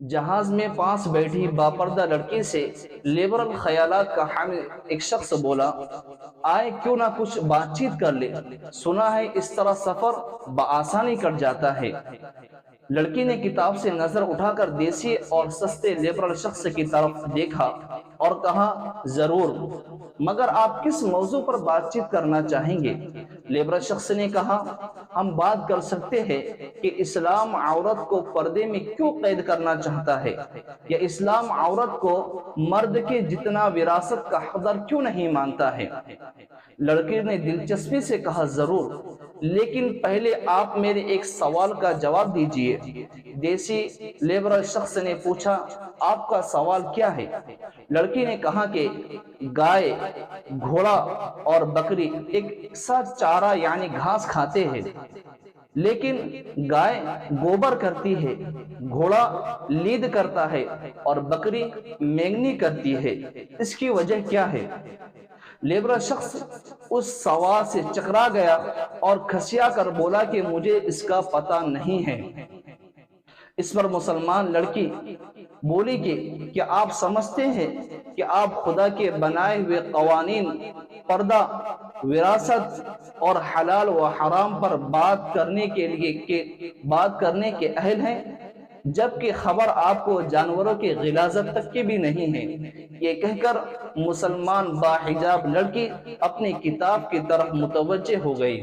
جہاز میں پاس بیٹھی باپردہ لڑکی سے لیبرل خیالات کا حامل ایک شخص بولا، آئے کیوں نہ کچھ بات چیت کر لے، سنا ہے اس طرح سفر بآسانی کٹ جاتا ہے۔ لڑکی نے کتاب سے نظر اٹھا کر دیسی اور سستے لیبرل شخص کی طرف دیکھا اور کہا، ضرور، مگر آپ کس موضوع پر بات چیت کرنا چاہیں گے؟ لیبرل شخص نے کہا، ہم بات کر سکتے ہیں کہ اسلام عورت کو پردے میں کیوں قید کرنا چاہتا ہے، یا اسلام عورت کو مرد کے جتنا وراثت کا حقدار کیوں نہیں مانتا ہے۔ لڑکی نے دلچسپی سے کہا، ضرور، لیکن پہلے آپ میرے ایک سوال کا جواب دیجئے۔ دیسی لیبرل شخص نے پوچھا، آپ کا سوال کیا ہے؟ لڑکی نے کہا کہ گائے، گھوڑا اور بکری ایک ساتھ چارہ یعنی گھاس کھاتے ہیں، لیکن گائے گوبر کرتی ہے، گھوڑا لید کرتا ہے اور بکری مینگنی کرتی ہے، اس کی وجہ کیا ہے؟ لیبرل شخص اس سوال سے چکرا گیا اور کھسیا کر بولا کہ مجھے اس کا پتہ نہیں ہے۔ اس پر مسلمان لڑکی بولی کہ کیا آپ سمجھتے ہیں کہ آپ خدا کے بنائے ہوئے قوانین، پردہ، وراثت اور حلال و حرام پر بات کرنے کے اہل ہیں، جبکہ خبر آپ کو جانوروں کی غلاظت تک کی بھی نہیں ہے؟ یہ کہہ کر مسلمان باحجاب لڑکی اپنی کتاب کی طرف متوجہ ہو گئی۔